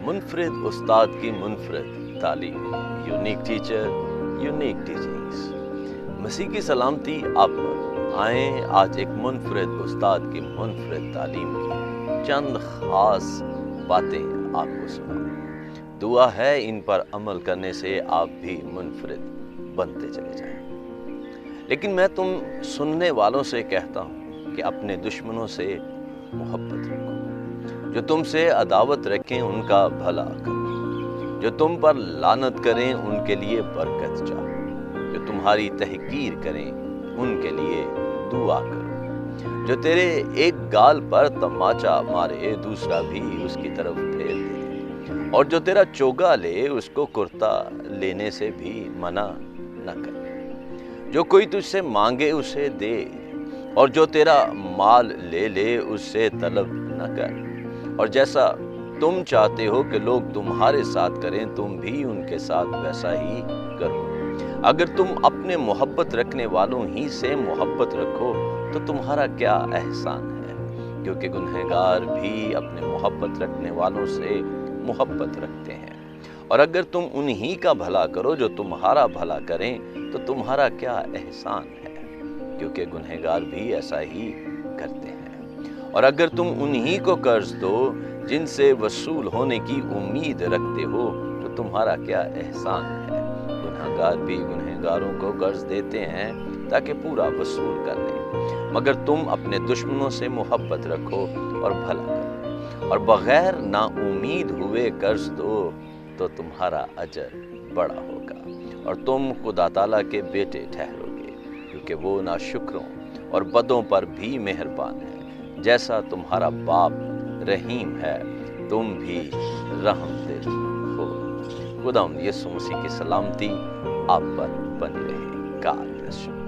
منفرد استاد کی منفرد تعلیم، یونیک ٹیچر، یونیک ٹیچنگز۔ مسیح کی سلامتی آپ پر۔ آئیں آج ایک منفرد استاد کی منفرد تعلیم کی چند خاص باتیں آپ کو سنائیں۔ دعا ہے ان پر عمل کرنے سے آپ بھی منفرد بنتے چلے جائیں۔ لیکن میں تم سننے والوں سے کہتا ہوں کہ اپنے دشمنوں سے محبت رکھو، جو تم سے عداوت رکھیں ان کا بھلا کرو، جو تم پر لعنت کریں ان کے لیے برکت چاہو، جو تمہاری تحقیر کریں ان کے لیے دعا کرو، جو تیرے ایک گال پر تماچا مارے دوسرا بھی اس کی طرف پھیر دے، اور جو تیرا چوگا لے اس کو کرتا لینے سے بھی منع نہ کر، جو کوئی تجھ سے مانگے اسے دے، اور جو تیرا مال لے لے اس سے طلب نہ کر، اور جیسا تم چاہتے ہو کہ لوگ تمہارے ساتھ کریں تم بھی ان کے ساتھ ویسا ہی کرو۔ اگر تم اپنے محبت رکھنے والوں ہی سے محبت رکھو تو تمہارا کیا احسان ہے، کیونکہ گنہگار بھی اپنے محبت رکھنے والوں سے محبت رکھتے ہیں۔ اور اگر تم انہی کا بھلا کرو جو تمہارا بھلا کریں تو تمہارا کیا احسان ہے، کیونکہ گنہگار بھی ایسا ہی کرتے ہیں۔ اور اگر تم انہی کو قرض دو جن سے وصول ہونے کی امید رکھتے ہو تو تمہارا کیا احسان ہے، گنہگار بھی گنہگاروں کو قرض دیتے ہیں تاکہ پورا وصول کر لیں۔ مگر تم اپنے دشمنوں سے محبت رکھو اور بھلا کرو، اور بغیر نا امید ہوئے قرض دو تو تمہارا اجر بڑا ہوگا، اور تم خدا تعالیٰ کے بیٹے ٹھہرو گے، کیونکہ وہ ناشکروں اور بدوں پر بھی مہربان ہے۔ جیسا تمہارا باپ رحیم ہے تم بھی رحم دل ہو۔ خداوند یسوع مسیح کی سلامتی آپ پر بنی رہے۔ God bless you.